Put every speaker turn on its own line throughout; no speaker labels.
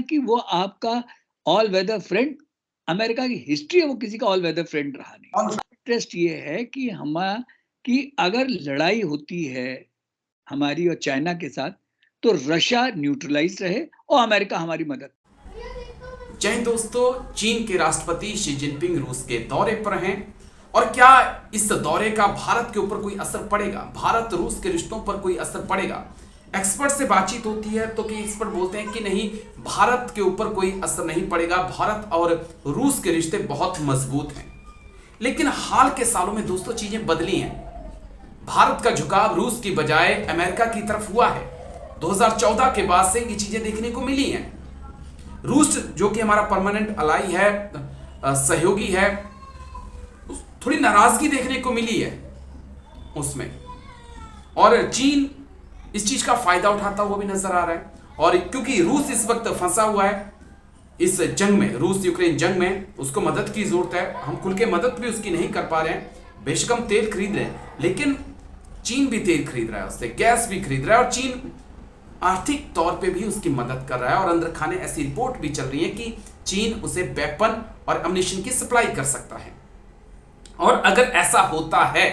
कि वो आपका ऑल वेदर फ्रेंड, अमेरिका की हिस्ट्री है वो किसी का ऑल वेदर फ्रेंड रहा नहीं। इंटरेस्ट ये है कि कि अगर लड़ाई होती है हमारी और चाइना के साथ, तो रशिया न्यूट्रलाइज रहे और अमेरिका हमारी मदद।
जय हिंद दोस्तों, चीन के राष्ट्रपति शी जिनपिंग रूस के दौरे पर हैं और क्या इस दौरे का भारत के ऊपर कोई असर पड़ेगा, भारत रूस के रिश्तों पर कोई असर पड़ेगा। एक्सपर्ट से बातचीत होती है तो कई एक्सपर्ट बोलते हैं कि नहीं, भारत के ऊपर कोई असर नहीं पड़ेगा, भारत और रूस के रिश्ते बहुत मजबूत हैं। लेकिन हाल के सालों में दोस्तों चीजें बदली हैं। भारत का झुकाव रूस की बजाय अमेरिका की तरफ हुआ है। 2014 के बाद से ये चीजें देखने को मिली हैं। रूस जो कि हमारा परमानेंट अलाई है, सहयोगी है, थोड़ी नाराजगी देखने को मिली है उसमें, और चीन इस चीज का फायदा उठाता हुआ भी नजर आ रहा है। और क्योंकि रूस इस वक्त फंसा हुआ है इस जंग में, रूस यूक्रेन जंग में, उसको मदद की जरूरत है। हम खुल के मदद भी उसकी नहीं कर पा रहे हैं। बेशक हम तेल खरीद रहे हैं, लेकिन चीन भी तेल खरीद रहा है, उससे गैस भी खरीद रहा है, और चीन आर्थिक तौर पे भी उसकी मदद कर रहा है। और अंदर खाने ऐसी रिपोर्ट भी चल रही है कि चीन उसे वेपन और अम्युनिशन की सप्लाई कर सकता है। और अगर ऐसा होता है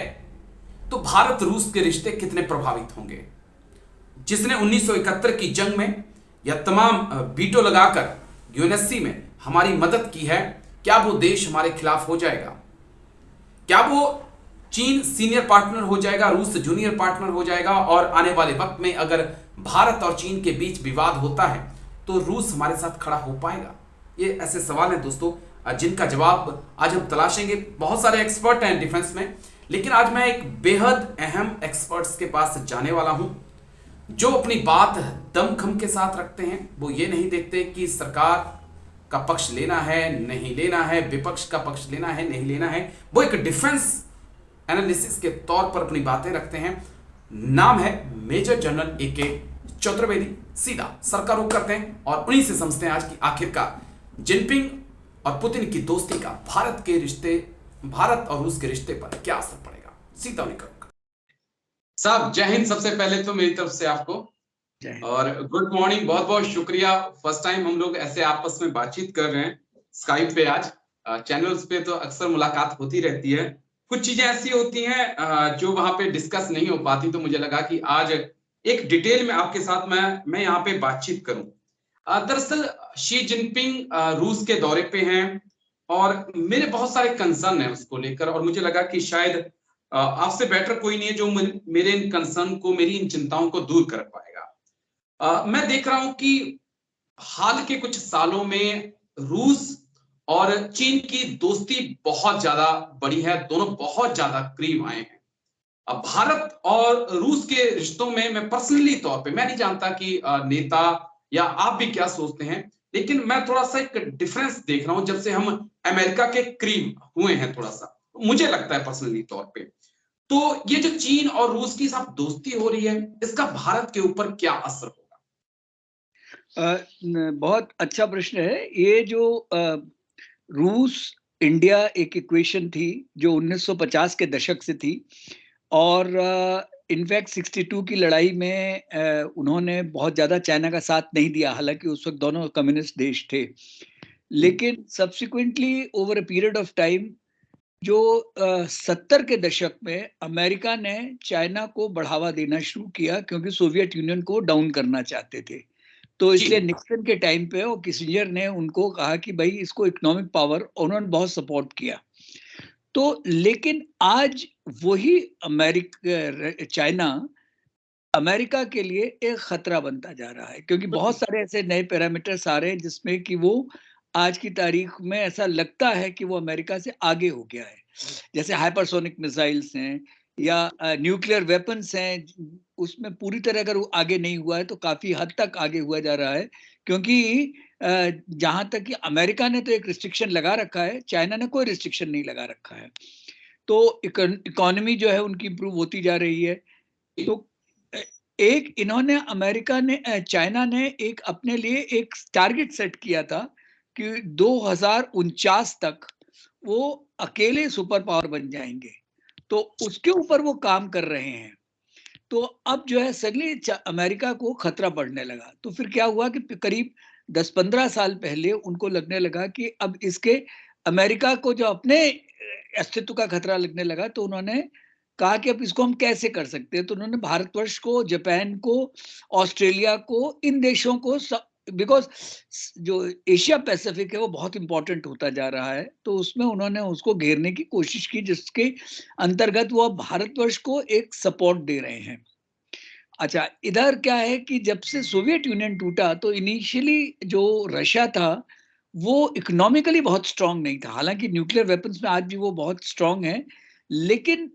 तो भारत रूस के रिश्ते कितने प्रभावित होंगे। जिसने 1971 की जंग में या तमाम वीटो लगाकर यूएनएससी में हमारी मदद की है, क्या वो देश हमारे खिलाफ हो जाएगा? क्या वो चीन सीनियर पार्टनर हो जाएगा, रूस जूनियर पार्टनर हो जाएगा? और आने वाले वक्त में अगर भारत और चीन के बीच विवाद होता है तो रूस हमारे साथ खड़ा हो पाएगा? ये ऐसे सवाल हैं दोस्तों जिनका जवाब आज हम तलाशेंगे। बहुत सारे एक्सपर्ट हैं डिफेंस में, लेकिन आज मैं एक बेहद अहम एक्सपर्ट्स के पास जाने वाला हूं जो अपनी बात दमखम के साथ रखते हैं। वो ये नहीं देखते कि सरकार का पक्ष लेना है नहीं लेना है, विपक्ष का पक्ष लेना है नहीं लेना है। वो एक डिफेंस एनालिसिस के तौर पर अपनी बातें रखते हैं। नाम है मेजर जनरल ए.के. चतुर्वेदी। सीधा सर का रुख करते हैं और उन्हीं से समझते हैं आज की आखिरकार जिनपिंग और पुतिन की दोस्ती का भारत और रूस के रिश्ते पर क्या असर पड़ेगा। सीधा उन्हीं का रुख। साहब जय हिंद, सबसे पहले तो मेरी तरफ से आपको, और गुड मॉर्निंग। बहुत बहुत शुक्रिया। फर्स्ट टाइम हम लोग ऐसे आपस में बातचीत कर रहे हैं स्काइप पे। आज चैनल्स पे तो अक्सर मुलाकात होती रहती है, कुछ चीजें ऐसी होती हैं जो वहां पे डिस्कस नहीं हो पाती, तो मुझे लगा कि आज एक डिटेल में आपके साथ मैं यहाँ पे बातचीत करूं। दरअसल शी जिनपिंग रूस के दौरे पे हैं और मेरे बहुत सारे कंसर्न हैं उसको लेकर, और मुझे लगा कि शायद आपसे बेटर कोई नहीं है जो मेरे इन कंसर्न को, मेरी इन चिंताओं को दूर कर पाएगा। मैं देख रहा हूं कि हाल के कुछ सालों में रूस और चीन की दोस्ती बहुत ज्यादा बढ़ी है, दोनों बहुत ज्यादा करीब आए हैं। अब भारत और रूस के रिश्तों में मैं पर्सनली तौर पे, मैं नहीं जानता कि नेता या आप भी क्या सोचते हैं, लेकिन मैं थोड़ा सा एक डिफरेंस देख रहा हूं जब से हम अमेरिका के करीब हुए हैं। थोड़ा सा मुझे लगता है पर्सनली तौर पे, तो ये जो चीन और रूस की साथ दोस्ती हो रही है, इसका भारत के ऊपर क्या असर होगा?
बहुत अच्छा प्रश्न है ये। जो रूस इंडिया एक इक्वेशन थी जो 1950 के दशक से थी, और इनफैक्ट 62 की लड़ाई में उन्होंने बहुत ज़्यादा चाइना का साथ नहीं दिया, हालांकि उस वक्त दोनों कम्युनिस्ट देश थे। लेकिन subsequently over a period of time जो 70 के दशक में अमेरिका ने चाइना को बढ़ावा देना शुरू किया, क्योंकि सोवियत यूनियन को डाउन करना चाहते थे। तो इसलिए निक्सन के टाइम पे और किसिंजर ने उनको कहा कि भाई इसको इकोनॉमिक पावर, उन्होंने बहुत सपोर्ट किया। तो लेकिन आज वही चाइना अमेरिका के लिए एक खतरा बनता जा रहा है, क्योंकि बहुत सारे ऐसे नए पैरामीटर्स आ रहे हैं जिसमें कि वो आज की तारीख में ऐसा लगता है कि वो अमेरिका से आगे हो गया है। जैसे हाइपरसोनिक मिसाइल्स हैं या न्यूक्लियर वेपन्स हैं, उसमें पूरी तरह अगर वो आगे नहीं हुआ है तो काफी हद तक आगे हुआ जा रहा है। क्योंकि जहां तक कि अमेरिका ने तो एक रिस्ट्रिक्शन लगा रखा है, चाइना ने कोई रिस्ट्रिक्शन नहीं लगा रखा है। तो इकोनॉमी जो है उनकी इंप्रूव होती जा रही है। तो एक इन्होंने चाइना ने एक अपने लिए एक टारगेट सेट किया था कि 2049 तक वो अकेले सुपर पावर बन जाएंगे, तो उसके ऊपर वो काम कर रहे हैं। तो अब जो है सडनली अमेरिका को खतरा बढ़ने लगा। तो फिर क्या हुआ कि करीब 10-15 साल पहले उनको लगने लगा कि अब इसके अमेरिका को जो अपने अस्तित्व का खतरा लगने लगा, तो उन्होंने कहा कि अब इसको हम कैसे कर सकते हैं। तो उन्होंने भारतवर्ष को, जापान को, ऑस्ट्रेलिया को, इन देशों को, बिकॉज जो एशिया पैसिफिक है वो बहुत इंपॉर्टेंट होता जा रहा है, तो उसमें उन्होंने उसको घेरने की कोशिश की, जिसके अंतर्गत वो अब भारतवर्ष को एक सपोर्ट दे रहे हैं। अच्छा, इधर क्या है कि जब से सोवियत यूनियन टूटा, तो इनिशियली जो रशिया था वो इकोनॉमिकली बहुत स्ट्रांग नहीं था। हालांकि न्यूक्लियर वेपन्स में आज भी वो बहुत स्ट्रांग है, लेकिन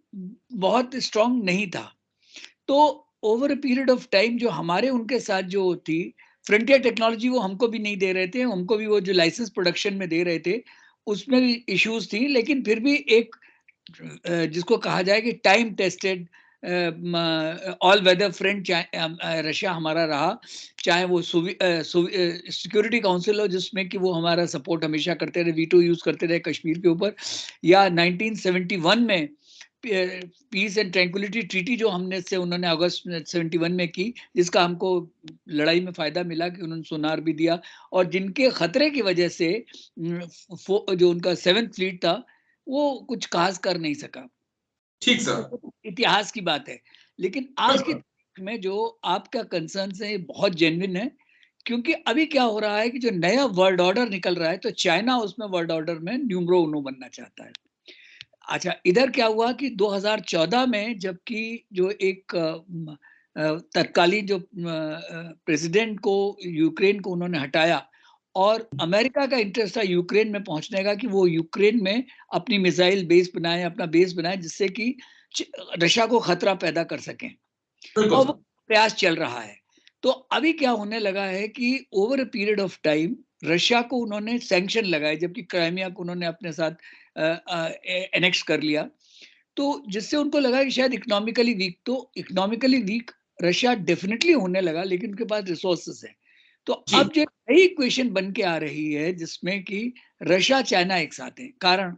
बहुत स्ट्रांग नहीं था। तो over a period of time जो हमारे उनके साथ जो थी फ्रंटियर टेक्नोलॉजी, वो हमको भी नहीं दे रहे थे, हमको भी वो जो लाइसेंस प्रोडक्शन में दे रहे थे उसमें भी इश्यूज थी, लेकिन फिर भी एक जिसको कहा जाए कि time tested all weather friend Russia हमारा रहा। चाहे वो सिक्योरिटी काउंसिल हो, जिसमें कि वो हमारा सपोर्ट हमेशा करते रहे, वीटो यूज करते रहे कश्मीर के ऊपर, या 1971 में पीस एंड ट्रैंक्विलिटी ट्रीटी जो हमने से उन्होंने अगस्त 71 में की, जिसका हमको लड़ाई में फायदा मिला कि उन्होंने सोनार भी दिया, और जिनके खतरे की वजह से जो उनका 7th फ्लीट था वो कुछ खास कर नहीं सका।
ठीक सर।
तो इतिहास की बात है, लेकिन आज की तारीख में जो आपका कंसर्न है बहुत जेन्युइन है, क्योंकि अभी क्या हो रहा है कि जो नया वर्ल्ड ऑर्डर निकल रहा है, तो चाइना उसमें वर्ल्ड ऑर्डर में न्यूमरो उनो बनना चाहता है। अच्छा, इधर क्या हुआ कि 2014 में जबकि जो एक तत्कालीन जो प्रेसिडेंट को, यूक्रेन को उन्होंने हटाया, और अमेरिका का इंटरेस्ट था यूक्रेन में पहुंचने का, कि वो यूक्रेन में अपनी मिसाइल बेस बनाए, अपना बेस बनाए, जिससे कि रशिया को खतरा पैदा कर सकें,
बिल्कुल
और वो
सर।
प्रयास चल रहा है। तो अभी क्या होने लगा है कि over a period of time Russia को उन्होंने सैंक्शन लगाए, जबकि क्राइमिया को उन्होंने अपने साथ एनेक्स कर लिया, तो जिससे उनको लगा कि शायद इकोनॉमिकली वीक, तो इकोनॉमिकली वीक रशिया डेफिनेटली होने लगा, लेकिन उनके पास रिसोर्सेस है। तो
जी
अब जो नई इक्वेशन बन के आ रही है, जिसमें कि रशिया चाइना एक साथ है, कारण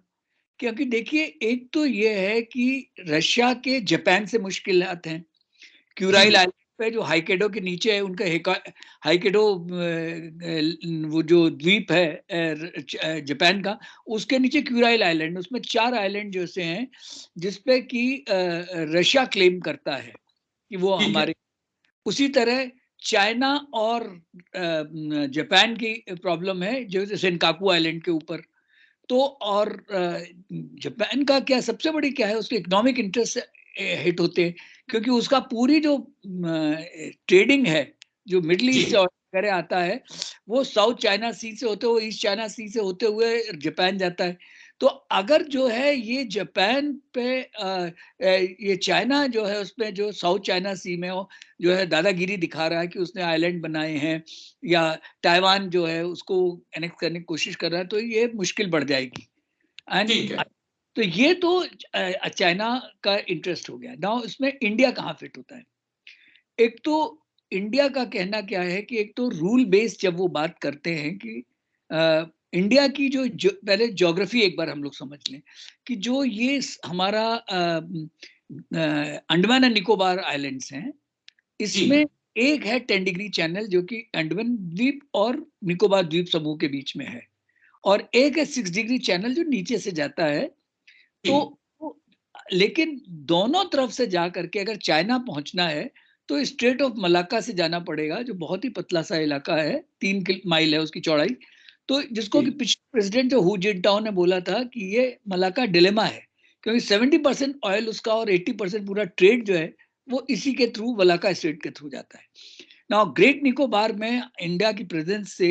क्योंकि देखिए, एक तो ये है कि रशिया के जापान से मुश्किलात हैं।
जी
क्यूराइल आइलैंड पे जो हाइकेडो के नीचे है उनका हाइकेडो वो जो द्वीप है जापान का, उसके नीचे क्यूराइल आइलैंड, उसमें 4 आइलैंड जैसे हैं, जिसपे कि रशिया क्लेम करता है कि वो
ठीक है।
हमारे। उसी तरह चाइना और जापान की प्रॉब्लम है जो सेनकाकू आइलैंड के ऊपर। तो और जापान का क्या सबसे बड़ी क्या है, उसके इकोनॉमिक इंटरेस्ट हिट होते हैं, क्योंकि उसका पूरी जो ट्रेडिंग है, जो मिडल
जी
ईस्ट से वगैरह आता है, वो साउथ चाइना सी से होते हुए, ईस्ट चाइना सी से होते हुए जापान जाता है। तो अगर जो है ये जापान पे ये चाइना जो है उसमें जो साउथ चाइना सी में हो, जो है दादागिरी दिखा रहा है कि उसने आइलैंड बनाए हैं, या ताइवान जो है उसको एनेक्स करने की कोशिश कर रहा है, तो ये मुश्किल बढ़ जाएगी। एंड
ठीक है।
तो ये तो चाइना का इंटरेस्ट हो गया। नाउ इसमें इंडिया कहाँ फिट होता है? एक तो इंडिया का कहना क्या है कि एक तो रूल बेस्ड जब वो बात करते हैं कि इंडिया की जो पहले ज्योग्राफी एक बार हम लोग समझ लें, कि जो ये हमारा अंडमान एंड निकोबार आइलैंड्स हैं,
जी
इसमें एक है 10 डिग्री चैनल, जो कि अंडमान द्वीप और निकोबार द्वीप समूह के बीच में है, और एक है 6 डिग्री चैनल जो नीचे से जाता है।
जी
तो लेकिन दोनों तरफ से जा करके अगर चाइना पहुंचना है, तो स्ट्रेट ऑफ मलाक्का से जाना पड़ेगा, जो बहुत ही पतला सा इलाका है, 3 माइल है उसकी चौड़ाई। तो जिसको कि
जी
पिछले प्रेसिडेंट जो हु जिनटाओ ने बोला था कि ये मलाक्का डिलेमा है, क्योंकि 70% ऑयल उसका और 80% पूरा ट्रेड जो है वो इसी के थ्रू, मलाक्का स्ट्रेट के थ्रू जाता है। नाउ ग्रेट निकोबार में इंडिया की प्रेजेंस से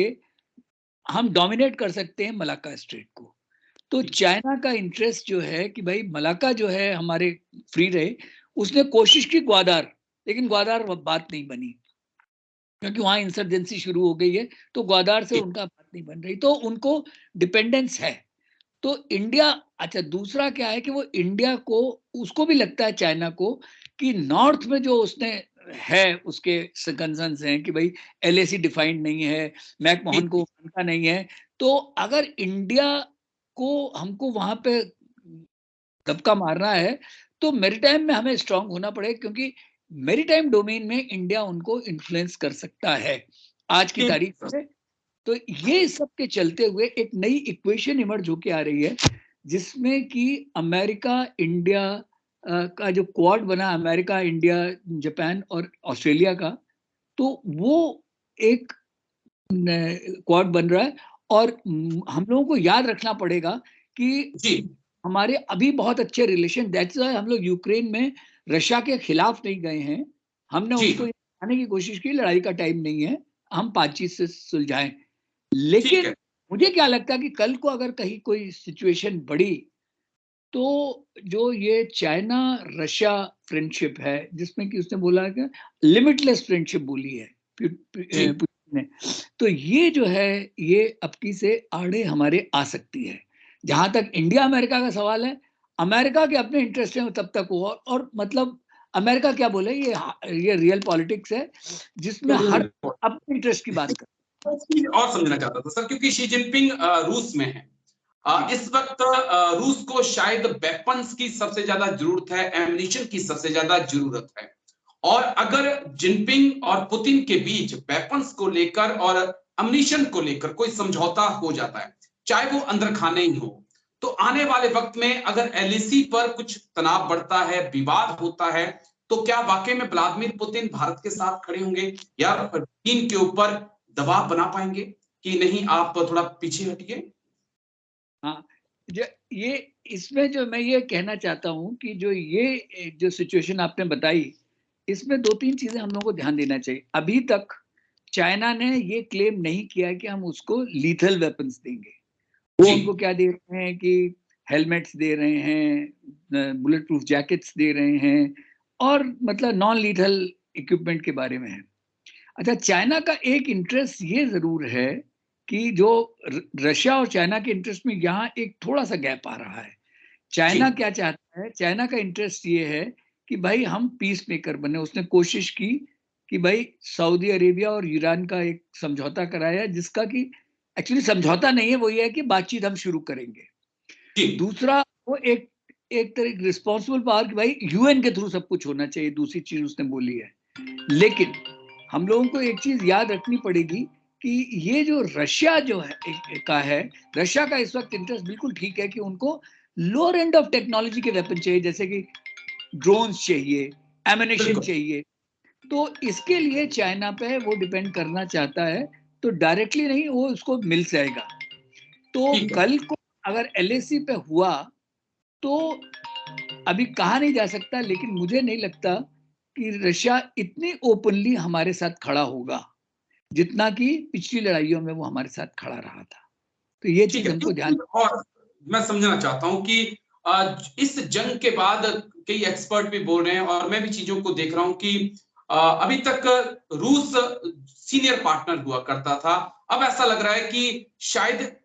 हम डोमिनेट कर सकते हैं मलाक्का स्ट्रेट को। तो
जी
चाइना का इंटरेस्ट जो है कि भाई मलाक्का जो है हमारे फ्री रहे, उसने कोशिश की ग्वादार, लेकिन ग्वादार बात नहीं बनी, क्योंकि वहां इंसर्जेंसी शुरू हो गई है, तो ग्वादार से
जी
उनका बात नहीं बन रही, तो उनको डिपेंडेंस है। तो इंडिया, अच्छा दूसरा क्या है कि वो इंडिया को, उसको भी लगता है चाइना को कि नॉर्थ में जो उसने है, उसके कंसर्न्स हैं कि भाई एलएसी डिफाइंड नहीं है,
जी
मैकमोहन को मानता नहीं है। तो अगर इंडिया को, हमको वहां पे दबका मारना है, तो मेरीटाइम में हमें स्ट्रांग होना पड़ेगा, क्योंकि मेरीटाइम डोमेन में इंडिया उनको इन्फ्लुएंस कर सकता है आज की
ठीक
तारीख
सर।
से। तो ये सब के चलते हुए एक नई इक्वेशन इमर्ज होके आ रही है, जिसमें कि अमेरिका इंडिया का जो क्वाड बना, अमेरिका इंडिया जापान और ऑस्ट्रेलिया का, तो वो एक क्वाड बन रहा है। और हम लोगों को याद रखना पड़ेगा कि
जी
हमारे अभी बहुत अच्छे रिलेशन, दैट्स व्हाई हम लोग यूक्रेन में रशिया के खिलाफ नहीं गए हैं। हमने
जी
उसको दिखाने की कोशिश की लड़ाई का टाइम नहीं है, हम बातचीत से सुलझाएं।
ठीक
लेकिन
है।
मुझे क्या लगता है कि कल को अगर कहीं कोई सिचुएशन बढ़ी, तो जो ये चाइना रशिया फ्रेंडशिप है, जिसमें कि उसने बोला कि लिमिटलेस फ्रेंडशिप बोली है
जी
पुतिन ने, तो ये जो है ये अबकी से आड़े हमारे आ सकती है। जहां तक इंडिया अमेरिका का सवाल है, अमेरिका के अपने इंटरेस्ट हैं तब तक वो, और मतलब अमेरिका क्या बोले, ये रियल पॉलिटिक्स है जिसमें हर
बिल्कुल।
अपने इंटरेस्ट की बात कर।
मैं एक चीज और समझना चाहता था सर, क्योंकि शी जिनपिंग रूस में है
जी
इस वक्त। रूस को शायद वेपन्स की सबसे ज्यादा जरूरत है, एम्यूनिशन की सबसे ज्यादा जरूरत है। और अगर जिनपिंग और पुतिन के बीच वेपन्स को लेकर और अम्यूनिशन को लेकर कोई समझौता हो जाता है, चाहे वो अंदर खाने ही हो, तो आने वाले वक्त में अगर एलएसी पर कुछ तनाव बढ़ता है, विवाद होता है, तो क्या वाकई में व्लादिमीर पुतिन भारत के साथ खड़े होंगे या चीन के ऊपर दबाव बना पाएंगे कि नहीं आप थोड़ा पीछे हटिए?
हाँ, ये इसमें जो मैं ये कहना चाहता हूँ कि जो सिचुएशन आपने बताई, इसमें दो तीन चीजें हम लोगों को ध्यान देना चाहिए। अभी तक चाइना ने ये क्लेम नहीं किया कि हम उसको लीथल वेपन्स देंगे। वो
जी
उनको क्या दे रहे हैं कि हेलमेट्स दे रहे हैं, बुलेट प्रूफ जैकेट्स दे रहे हैं, और मतलब नॉन लीथल इक्विपमेंट के बारे में है। अच्छा, चाइना का एक इंटरेस्ट ये जरूर है कि जो रशिया और चाइना के इंटरेस्ट में यहाँ एक थोड़ा सा गैप आ रहा है।
जी
चाइना क्या चाहता है, चाइना का इंटरेस्ट ये है कि भाई हम पीस मेकर बने। उसने कोशिश की कि भाई सऊदी अरेबिया और ईरान का एक समझौता कराया, जिसका कि एक्चुअली समझौता नहीं है, वो ये है कि बातचीत हम शुरू करेंगे।
जी
दूसरा, वो एक एक तरह रिस्पॉन्सिबल पावर कि भाई यूएन के थ्रू सब कुछ होना चाहिए, दूसरी चीज उसने बोली है। लेकिन हम लोगों को एक चीज याद रखनी पड़ेगी कि ये जो रशिया जो है, रशिया का इस वक्त इंटरेस्ट बिल्कुल ठीक है कि उनको लोअर एंड ऑफ टेक्नोलॉजी के वेपन चाहिए, जैसे कि ड्रोन्स चाहिए, एमिनेशन
बिल्कुल
चाहिए। तो इसके लिए चाइना पे वो डिपेंड करना चाहता है, तो डायरेक्टली नहीं, वो उसको मिल जाएगा। तो
ठीक है।
कल को अगर एलएसी पे हुआ, तो अभी कहा नहीं जा सकता, लेकिन मुझे नहीं लगता कि रशिया इतनी ओपनली हमारे साथ खड़ा होगा जितना कि पिछली लड़ाइयों में वो हमारे साथ खड़ा रहा था। तो ये
ठीक
चीज
है,
हमको
एक
ध्यान।
चीज और मैं समझना चाहता हूं कि इस जंग के बाद कई एक्सपर्ट भी बोल रहे हैं और मैं भी चीजों को देख रहा हूं कि अभी तक रूस सीनियर पार्टनर हुआ करता था, अब ऐसा लग रहा है कि शायद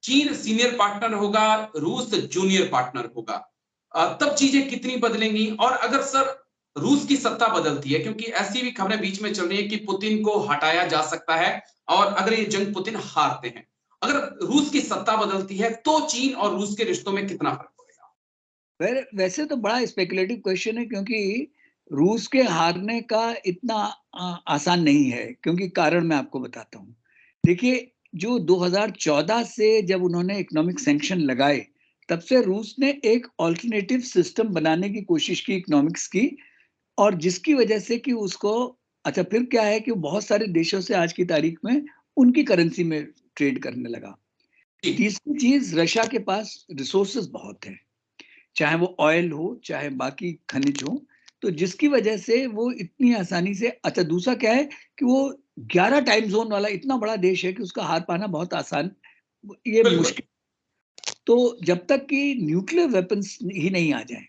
चीन सीनियर पार्टनर होगा, रूस जूनियर पार्टनर होगा। तब चीजें कितनी बदलेंगी? और अगर सर रूस की सत्ता बदलती है, क्योंकि ऐसी भी खबरें बीच में चल रही है कि पुतिन को हटाया जा सकता है और अगर ये जंग पुतिन हारते हैं, अगर रूस की सत्ता बदलती है, तो चीन और रूस के रिश्तों में कितना फर्क पड़ेगा?
वैसे तो बड़ा स्पेकुलेटिव क्वेश्चन है, क्योंकि रूस के हारने का इतना आसान नहीं है, क्योंकि कारण मैं आपको बताता हूँ। देखिए, जो 2014 से जब उन्होंने इकोनॉमिक सैंक्शन लगाए, तब से रूस ने एक ऑल्टरनेटिव सिस्टम बनाने की कोशिश की इकोनॉमिक्स की, और जिसकी वजह से कि उसको, अच्छा फिर क्या है कि वो बहुत सारे देशों से आज की तारीख में उनकी करेंसी में ट्रेड करने लगा।
जी
तीसरी चीज, रशिया के पास रिसोर्सेज बहुत हैं, चाहे वो ऑयल हो चाहे बाकी खनिज हो, तो जिसकी वजह से वो इतनी आसानी से, अच्छा दूसरा क्या है कि वो 11 टाइम जोन वाला इतना बड़ा देश है कि उसका हार पाना बहुत आसान, ये
बिल्कुल।
मुश्किल। तो जब तक कि न्यूक्लियर वेपन्स ही नहीं आ जाए,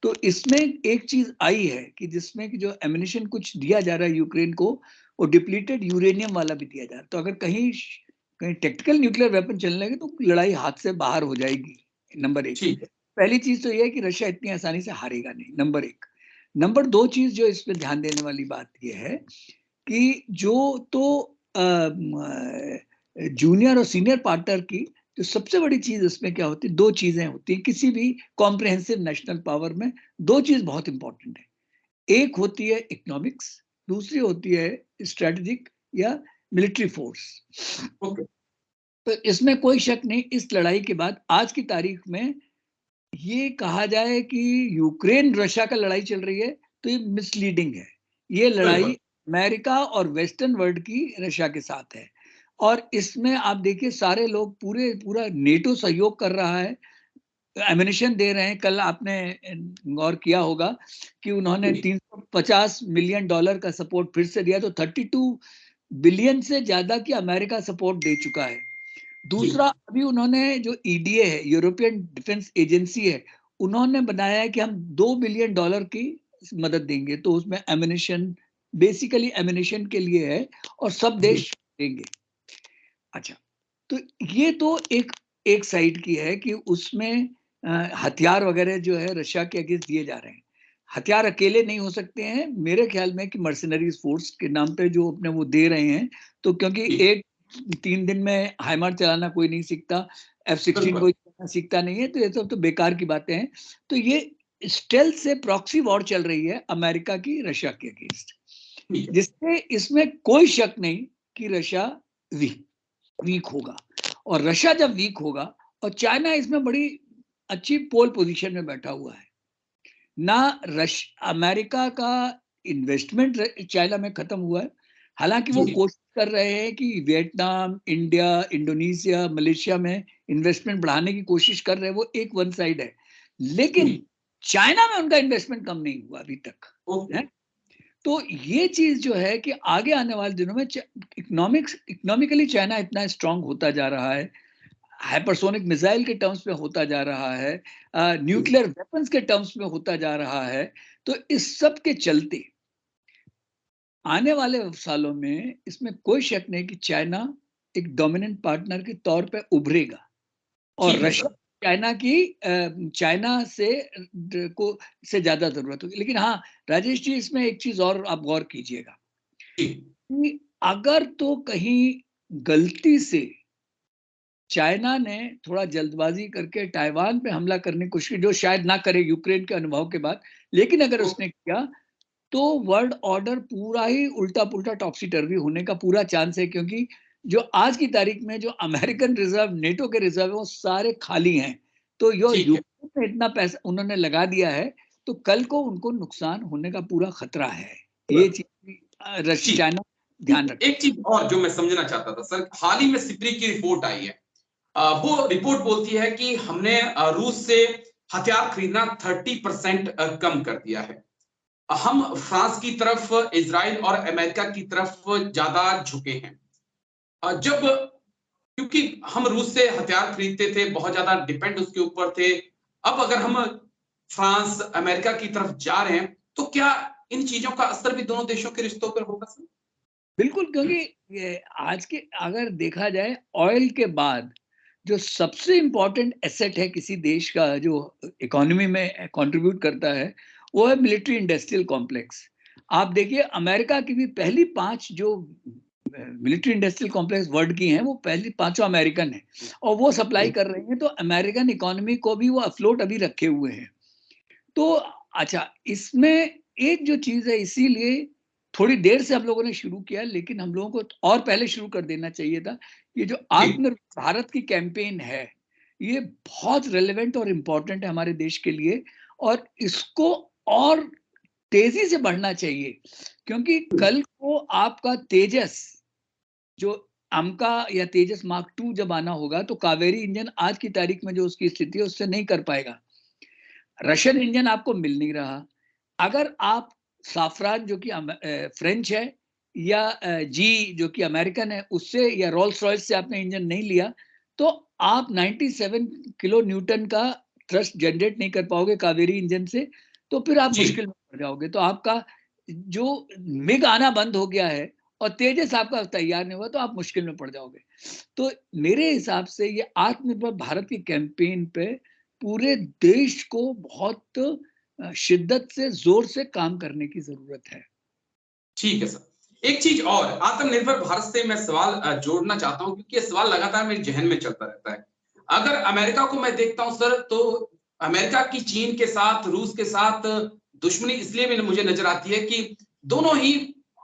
तो इसमें एक चीज आई है कि जिसमें कि जो एमिनेशन कुछ दिया जा रहा है यूक्रेन को, वो डिप्लीटेड यूरेनियम वाला भी दिया जा रहा है। तो अगर कहीं कहीं टेक्टिकल न्यूक्लियर वेपन चलने लगे, तो लड़ाई हाथ से बाहर हो जाएगी। नंबर एक,
ठीक है।
पहली चीज तो यह है कि रशिया इतनी आसानी से हारेगा नहीं, नंबर एक। नंबर दो चीज जो इसमें ध्यान देने वाली बात यह है कि जो तो जूनियर और सीनियर पार्टनर की जो सबसे बड़ी चीज इसमें क्या होती है, दो चीजें होती है किसी भी कॉम्प्रिहेंसिव नेशनल पावर में। दो चीज बहुत इंपॉर्टेंट है, एक होती है इकोनॉमिक्स, दूसरी होती है स्ट्रेटेजिक या मिलिट्री फोर्स।
ओके।
तो इसमें कोई शक नहीं, इस लड़ाई के बाद आज की तारीख में ये कहा जाए कि यूक्रेन रशिया का लड़ाई चल रही है, तो ये मिसलीडिंग है। ये लड़ाई
बिल्कुल।
अमेरिका और वेस्टर्न वर्ल्ड की रशिया के साथ है, और इसमें आप देखिए सारे लोग पूरा नेटो सहयोग कर रहा है, एमिनिशन दे रहे हैं। कल आपने गौर किया होगा कि उन्होंने
जी।
$350 मिलियन का सपोर्ट फिर से दिया, तो 32 बिलियन से ज्यादा की अमेरिका सपोर्ट दे चुका है।
जी।
दूसरा, अभी उन्होंने जो ईडीए है, यूरोपियन डिफेंस एजेंसी है, उन्होंने बनाया है कि हम $2 बिलियन की मदद देंगे, तो उसमें एमिनिशन, बेसिकली एमिनिशन के लिए है, और सब
जी।
देश देंगे। अच्छा, तो ये तो एक एक साइड की है कि उसमें हथियार वगैरह जो है रशिया के अगेंस्ट दिए जा रहे हैं। हथियार अकेले नहीं हो सकते हैं मेरे ख्याल में, कि मर्सिनरीज फोर्स के नाम पे जो अपने वो दे रहे हैं, तो क्योंकि
जी।
एक 3 दिन में हाइमार चलाना कोई नहीं सीखता, F-16
बिल्कुल।
कोई सीखता नहीं है, तो ये सब तो बेकार की बातें हैं। तो ये स्टेल्थ से प्रॉक्सी वॉर चल रही है अमेरिका की रशिया के अगेंस्ट,
ठीक है।
जिससे इसमें कोई शक नहीं कि रशिया वीक होगा। और रशिया जब वीक होगा, और चाइना इसमें बड़ी अच्छी पोल पोजीशन में बैठा हुआ है ना, अमेरिका का इन्वेस्टमेंट चाइना में खत्म हुआ है। हालांकि वो
जी।
कोशिश कर रहे हैं कि वियतनाम, इंडिया, इंडोनेशिया, मलेशिया में इन्वेस्टमेंट बढ़ाने की कोशिश कर रहे हैं, वो एक वन साइड है, लेकिन
जी।
चाइना में उनका इन्वेस्टमेंट कम नहीं हुआ अभी तक
ओके।
है। तो ये चीज जो है कि आगे आने वाले दिनों में इकोनॉमिकली चाइना इतना स्ट्रांग होता जा रहा है, हाइपरसोनिक मिसाइल के टर्म्स में होता जा रहा है,
जी।
न्यूक्लियर वेपन्स के टर्म्स में होता जा रहा है। तो इस सब के चलते आने वाले सालों में इसमें कोई शक नहीं कि चाइना एक डोमिनेंट पार्टनर के तौर पे उभरेगा, और
ठीक है
रशिया
सर।
चाइना से ज्यादा जरूरत होगी। लेकिन हाँ राजेश जी, इसमें एक चीज और आप गौर कीजिएगा
जी।
कि अगर तो कहीं गलती से चाइना ने थोड़ा जल्दबाजी करके ताइवान पे हमला करने की कोशिश की, जो शायद ना करे यूक्रेन के अनुभव के बाद, लेकिन अगर
ओ,
उसने किया, तो वर्ल्ड ऑर्डर पूरा ही उल्टा पुल्टा टॉपसी टर्वी होने का पूरा चांस है, क्योंकि जो आज की तारीख में जो अमेरिकन रिजर्व, नेटो के रिजर्व है, वो सारे खाली हैं। तो यो
ठीक है।
यूक्रेन में इतना पैसा उन्होंने लगा दिया है, तो कल को उनको नुकसान होने का पूरा खतरा है। ये चीज
जी।
रशिया चाइना ध्यान रखे।
एक चीज और जो मैं समझना चाहता था सर, हाल ही में सिप्री की रिपोर्ट आई है। वो रिपोर्ट बोलती है कि हमने रूस से हथियार खरीदना 30% कम कर दिया है। हम फ्रांस की तरफ, इजराइल और अमेरिका की तरफ ज्यादा झुके हैं। जब, क्योंकि हम रूस से हथियार खरीदते थे, बहुत ज्यादा डिपेंड उसके ऊपर थे। अब अगर हम फ्रांस, अमेरिका की तरफ जा रहे हैं, तो क्या इन चीजों का असर भी दोनों देशों के रिश्तों पर होगा सर?
बिल्कुल, क्योंकि ये आज के अगर देखा जाए, ऑयल के बाद जो सबसे इम्पोर्टेंट एसेट है किसी देश का, जो इकोनॉमी में कंट्रीब्यूट करता है, वो है मिलिट्री इंडस्ट्रियल कॉम्प्लेक्स। आप देखिए अमेरिका की भी पहली 5 जो मिलिट्री इंडस्ट्रियल कॉम्प्लेक्स वर्ल्ड की हैं, वो पहली 5 अमेरिकन है, और वो सप्लाई कर रही हैं, तो अमेरिकन इकोनॉमी को भी वो अफ्लोट अभी रखे हुए हैं। तो अच्छा, इसमें एक जो चीज है, इसीलिए थोड़ी देर से हम लोगों ने शुरू किया, लेकिन हम लोगों को और पहले शुरू कर देना चाहिए था। ये जो
जी।
आत्मनिर्भर भारत की कैंपेन है, ये बहुत रेलेवेंट और इम्पोर्टेंट है हमारे देश के लिए, और इसको और तेजी से बढ़ना चाहिए, क्योंकि कल को आपका तेजस, जो अमका या तेजस मार्क 2 जब आना होगा, तो कावेरी इंजन आज की तारीख में जो उसकी स्थिति है, उससे नहीं कर पाएगा। रशियन इंजन आपको मिल नहीं रहा। अगर आप साफरान जो कि फ्रेंच है, या जी जो कि अमेरिकन है, उससे या रोल्स रॉयस से आपने इंजन नहीं लिया, तो आप 97 किलो न्यूटन का थ्रस्ट जनरेट नहीं कर पाओगे कावेरी इंजन से, तो फिर आप
जी।
मुश्किल में पड़ जाओगे। तो आपका जो मिग आना बंद हो गया है, और तेजस आपका तैयार नहीं हुआ, तो आप मुश्किल में पड़ जाओगे। तो मेरे हिसाब से ये आत्मनिर्भर भारत की कैंपेन पे पूरे देश को बहुत शिद्दत से, जोर से काम करने की जरूरत है।
ठीक है सर। एक चीज और, आत्मनिर्भर भारत से मैं सवाल जोड़ना चाहता हूं, क्योंकि ये सवाल लगातार मेरे जहन में चलता रहता है। अगर अमेरिका को मैं देखता हूं सर, तो अमेरिका की चीन के साथ, रूस के साथ दुश्मनी इसलिए भी मुझे नजर आती है कि दोनों ही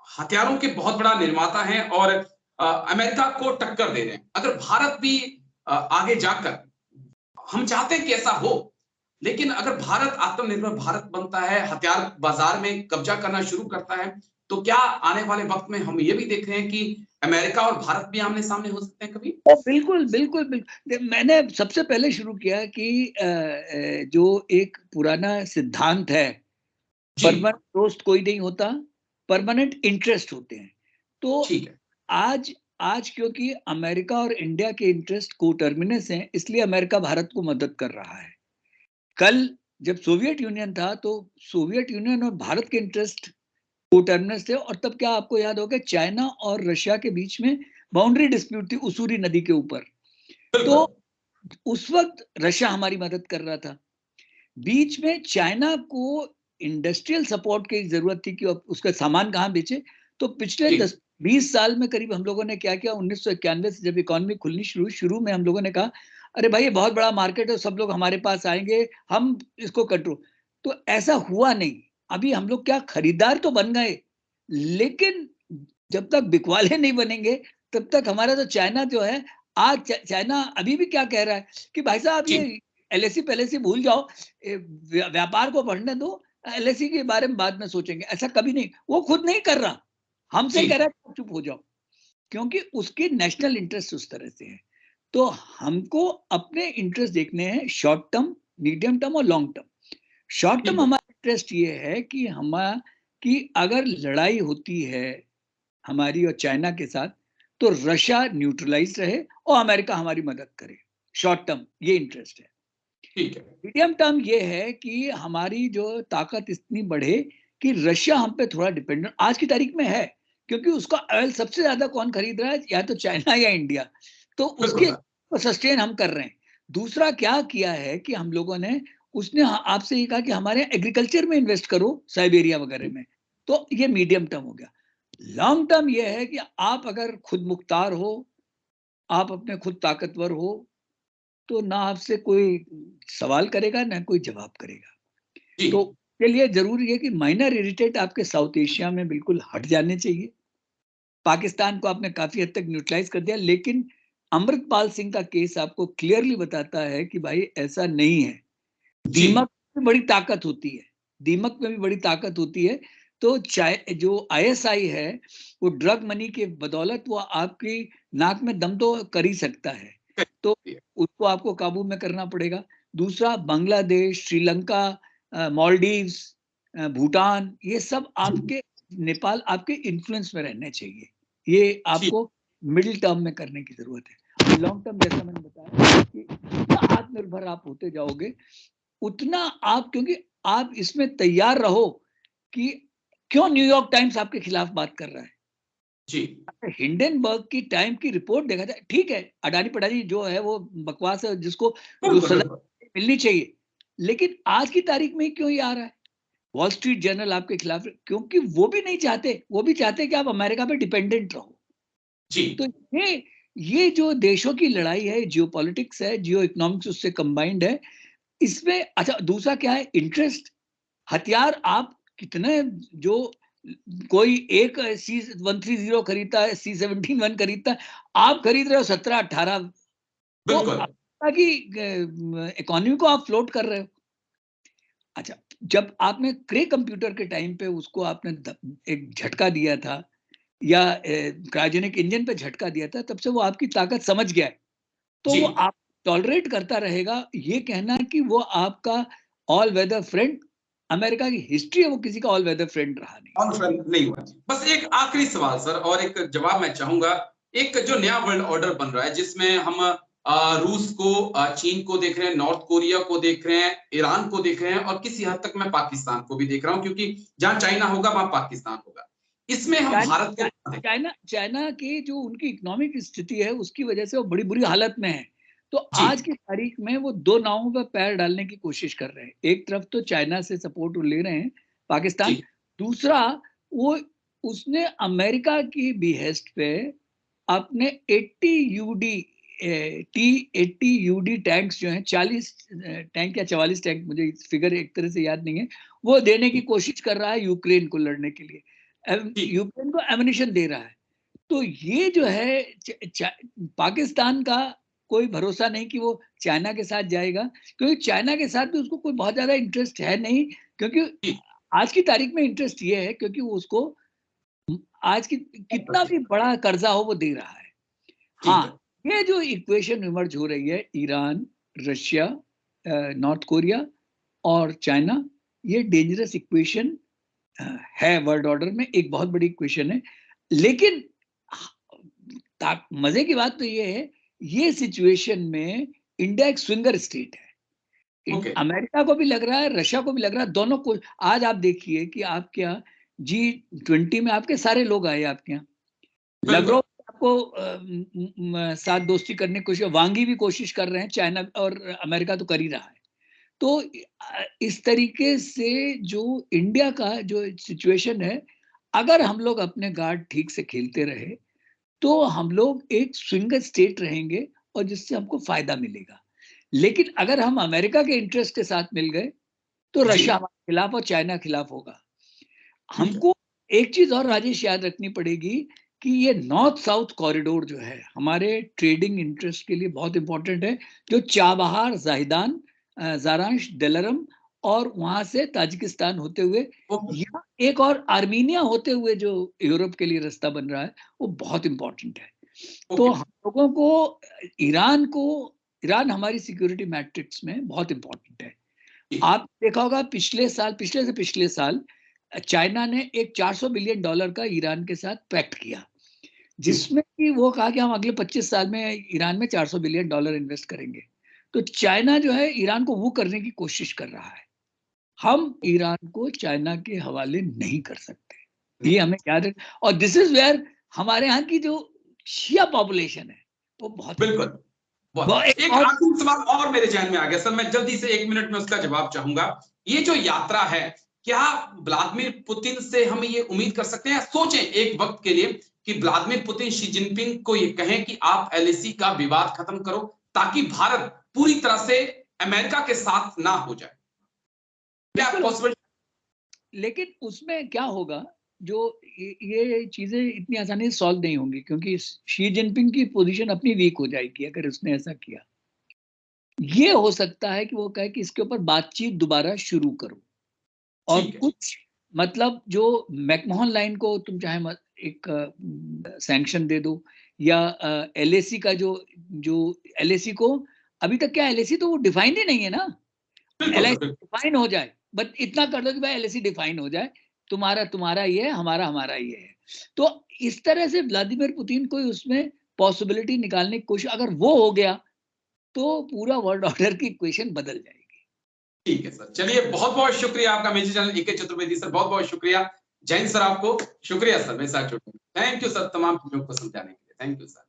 हथियारों के बहुत बड़ा निर्माता हैं, और अमेरिका को टक्कर दे रहे हैं। अगर भारत भी आगे जाकर, हम चाहते हैं कि ऐसा हो, लेकिन अगर भारत आत्मनिर्भर भारत बनता है, हथियार बाजार में कब्जा करना शुरू करता है, तो क्या आने वाले वक्त में हम ये भी देख रहे हैं कि अमेरिका और भारत भी आमने सामने हो सकते हैं कभी?
बिल्कुल, बिल्कुल, मैंने सबसे पहले शुरू किया कि जो एक पुराना सिद्धांत है, परमानेंट दोस्त कोई नहीं होता, परमानेंट इंटरेस्ट होते हैं। तो
ठीक है।
आज आज क्योंकि अमेरिका और इंडिया के इंटरेस्ट कोटर्मिनस हैं, इसलिए अमेरिका भारत को मदद कर रहा है। कल जब सोवियत यूनियन था, तो सोवियत यूनियन और भारत के इंटरेस्ट कोटर्मिनस थे, और तब क्या आपको याद होगा, चाइना और रशिया के बीच में बाउंड्री डिस्प्यूट थी उसूरी नदी के ऊपर। तो उस वक्त रशिया हमारी मदद कर रहा था। बीच में चाइना को इंडस्ट्रियल सपोर्ट की जरूरत थी कि उसका सामान कहाँ बेचे। तो पिछले 10-20 साल में करीब हम लोगों ने क्या किया, 1991 से जब इकोनॉमी खुलनी शुरू में हम लोगों ने कहा, अरे भाई ये बहुत बड़ा मार्केट है, सब लोग हमारे पास आएंगे, हम इसको कंट्रोल। तो ऐसा हुआ नहीं। अभी हम लोग क्या खरीदार तो बन गए, लेकिन जब तक बिकवाले नहीं बनेंगे तब तक हमारा तो चाइना जो है, आज चाइना अभी भी क्या कह रहा है कि भाई साहब ये एलएसी पहले भूल जाओ, व्यापार को बढ़ने दो, एलएसी के बारे में बाद में सोचेंगे। ऐसा कभी नहीं, वो खुद नहीं कर रहा, हमसे कह रहा है चुप हो जाओ, क्योंकि उसके नेशनल इंटरेस्ट उस तरह से है। तो हमको अपने इंटरेस्ट देखने हैं, शॉर्ट टर्म, मीडियम टर्म और लॉन्ग टर्म। शॉर्ट टर्म हमारा इंटरेस्ट ये है कि कि अगर लड़ाई होती है हमारी और चाइना के साथ, तो रशिया न्यूट्रलाइज रहे और अमेरिका हमारी मदद करे। शॉर्ट टर्म ये इंटरेस्ट है।
ठीक है।
मीडियम टर्म ये है कि हमारी जो ताकत इतनी बढ़े कि रशिया हम पे थोड़ा डिपेंडेंट आज की तारीख में है, क्योंकि उसका ऑयल सबसे ज्यादा कौन खरीद रहा है, या तो चाइना या इंडिया। तो उसके सस्टेन हम कर रहे हैं। दूसरा क्या किया है कि हम लोगों ने, उसने आपसे ये कहा कि हमारे एग्रीकल्चर में इन्वेस्ट करो, साइबेरिया वगैरह में। तो ये मीडियम टर्म हो गया। लॉन्ग टर्म ये है कि आप अगर खुद मुख्तार हो, आप अपने खुद ताकतवर हो, तो ना आपसे कोई सवाल करेगा ना कोई जवाब करेगा। तो के लिए जरूरी है कि माइनर इरिटेट आपके साउथ एशिया में बिल्कुल हट जाने चाहिए। पाकिस्तान को आपने काफी हद तक न्यूट्रलाइज कर दिया, लेकिन अमृतपाल सिंह का केस आपको क्लियरली बताता है कि भाई ऐसा नहीं है। दीमक में बड़ी ताकत होती है, दीमक में भी बड़ी ताकत होती है। तो जो आईएसआई है, वो ड्रग मनी के बदौलत वो आपकी नाक में दम तो कर ही सकता है, तो उसको आपको काबू में करना पड़ेगा। दूसरा, बांग्लादेश, श्रीलंका, मालदीव्स, भूटान, ये सब आपके, नेपाल आपके इन्फ्लुएंस में रहने चाहिए। ये आपको मिडिल टर्म में करने की जरूरत है। लॉन्ग टर्म जैसा मैंने बताया कि जितना आत्मनिर्भर आप होते जाओगे, उतना आप, क्योंकि आप इसमें तैयार रहो कि क्यों न्यूयॉर्क टाइम्स आपके खिलाफ बात कर रहा है। जी, हिंडनबर्ग की टाइम की रिपोर्ट देखा जाए, ठीक है, अडानी पडानी जो है वो बकवास है, जिसको सजा मिलनी चाहिए, लेकिन आज की तारीख में क्यों ये आ रहा है? वॉल स्ट्रीट जर्नल आपके खिलाफ, क्योंकि वो भी नहीं चाहते, वो भी चाहते कि आप अमेरिका पे डिपेंडेंट रहो। जी, तो ये जो देशों की लड़ाई है, जियो पॉलिटिक्स है, जियो इकोनॉमिक्स उससे कंबाइंड है इसमें। अच्छा, दूसरा क्या है, इंटरेस्ट। हथियार आप कितने, जो कोई एक C-130 खरीदता है, C-17 खरीदता है, आप खरीद रहे हो 17-18, तो ताकि इकोनॉमी को आप फ्लोट कर रहे हो। अच्छा, जब आपने क्रे कंप्यूटर के टाइम पे उसको आपने एक झटका दिया था, या क्रायोजेनिक इंजन पे झटका दिया था, तब से वो आपकी ताकत समझ गया है, तो वो आप टॉलरेट करता रहेगा। ये कहना कि वो आपका ऑल वेदर फ्रेंड, अमेरिका की हिस्ट्री है, वो किसी का ऑल वेदर फ्रेंड रहा नहीं।
ऑल फ्रेंड नहीं हुआ। बस एक आखिरी सवाल सर, और एक जवाब मैं चाहूंगा। एक जो नया वर्ल्ड ऑर्डर बन रहा है, जिसमें हम रूस को, चीन को देख रहे हैं, नॉर्थ कोरिया को देख रहे हैं, ईरान को देख रहे हैं, और किसी हद तक मैं पाकिस्तान को भी देख रहा हूं, क्योंकि जहां चाइना होगा वहां पाकिस्तान होगा। इसमें हम भारत को,
चाइना की जो उनकी इकोनॉमिक स्थिति है, उसकी वजह से वो बड़ी बुरी हालत में है। तो आज की तारीख में वो दो नावों पर पैर डालने की कोशिश कर रहे हैं। एक तरफ तो चाइना से सपोर्ट ले रहे हैं पाकिस्तान, दूसरा वो उसने अमेरिका की बिहेस्ट पे अपने 80 यूडी T-80 यूडी टैंक्स जो हैं, 40 टैंक या 44 टैंक, मुझे फिगर एक तरह से याद नहीं है, वो देने की कोशिश कर रहा है यूक्रेन को लड़ने के लिए। यूक्रेन को एमिनिशन दे रहा है। तो ये जो है पाकिस्तान का कोई भरोसा नहीं कि वो चाइना के साथ जाएगा, क्योंकि चाइना के साथ भी उसको कोई बहुत ज़्यादा इंटरेस्ट है नहीं, क्योंकि आज की तारीख में इंटरेस्ट ये है क्योंकि वो उसको आज की कितना भी बड़ा कर्जा हो वो दे रहा है। हाँ, ये जो इक्वेशन इमर्ज हो रही है ईरान, रशिया, नॉर्थ कोरिया और चाइना, ये डेंजरस इक्वेशन है वर्ल्ड ऑर्डर में, एक बहुत बड़ी इक्वेशन है। लेकिन मजे की बात तो ये है, ये सिचुएशन में इंडिया एक स्विंगर स्टेट है। अमेरिका को भी लग रहा है, रशिया को भी लग रहा है, दोनों को। आज आप देखिए कि आपके यहाँ G20 में आपके सारे लोग आए आपके यहाँ, लवरोव आपको साथ दोस्ती करने की कोशिश, वांगी भी कोशिश कर रहे हैं, चाइना और अमेरिका तो कर ही रहा है। तो इस तरीके से जो इंडिया का जो सिचुएशन है, अगर हम लोग अपने गार्ड ठीक से खेलते रहे तो हम लोग एक स्विंगर स्टेट रहेंगे और जिससे हमको फायदा मिलेगा। लेकिन अगर हम अमेरिका के इंटरेस्ट के साथ मिल गए तो रशिया हमारे खिलाफ और चाइना खिलाफ होगा। हमको एक चीज और राजेश याद रखनी पड़ेगी कि ये नॉर्थ साउथ कॉरिडोर जो है हमारे ट्रेडिंग इंटरेस्ट के लिए बहुत इंपॉर्टेंट है, जो चाबहार, जाहिदान, जारांश, दिलरम और वहां से ताजिकिस्तान होते हुए या एक और आर्मीनिया होते हुए जो यूरोप के लिए रास्ता बन रहा है, वो बहुत इंपॉर्टेंट है। तो हम लोगों को ईरान हमारी सिक्योरिटी मैट्रिक्स में बहुत इंपॉर्टेंट है। आप देखा होगा पिछले से पिछले साल चाइना ने एक $400 बिलियन का ईरान के साथ पैक्ट किया, जिसमें कि वो कहा कि हम अगले 25 साल में ईरान में $400 बिलियन इन्वेस्ट करेंगे। तो चाइना जो है ईरान को वो करने की कोशिश कर रहा है। हम ईरान को चाइना के हवाले नहीं कर सकते, ये हमें याद है। और दिस इज वेयर हमारे यहाँ की जो शिया पॉपुलेशन है वो बहुत,
बिल्कुल। एक आखिरी सवाल और मेरे जहन में आ गया सर, मैं जल्दी से 1 मिनट में उसका जवाब चाहूंगा। ये जो यात्रा है, क्या व्लादिमीर पुतिन से हम ये उम्मीद कर सकते हैं, सोचें एक वक्त के लिए कि व्लादिमीर पुतिन शी जिनपिंग को ये कहें कि आप एलएसी का विवाद खत्म करो ताकि भारत पूरी तरह से अमेरिका के साथ ना हो जाए, क्या पॉसिबल?
लेकिन उसमें क्या होगा, जो ये चीजें इतनी आसानी से सॉल्व नहीं होंगी, क्योंकि शी जिनपिंग की पोजीशन अपनी वीक हो जाएगी अगर उसने ऐसा किया। ये हो सकता है कि वो कहे कि इसके ऊपर बातचीत दोबारा शुरू करो, और कुछ मतलब जो मैकमोहन लाइन को तुम चाहे एक सैंक्शन दे दो, या एलएसी का जो एलएसी को अभी तक, क्या एलएसी तो वो डिफाइन ही नहीं है ना, एलआईसी डिफाइन हो जाए, बट इतना कर दो कि भाई एलआईसी डिफाइन हो जाए, तुम्हारा ये है, हमारा ये है। तो इस तरह से व्लादिमीर पुतिन को उसमें पॉसिबिलिटी निकालने की कोशिश, अगर वो हो गया तो पूरा वर्ल्ड ऑर्डर की इक्वेशन बदल जाएगी।
ठीक है सर, चलिए बहुत बहुत शुक्रिया आपका, major general A K. Chaturvedi sir, बहुत बहुत शुक्रिया। जय हिंद सर, आपको शुक्रिया सर मेरे साथ जुड़ने। थैंक यू सर, तमाम चीजों को समझाने के लिए, थैंक यू सर।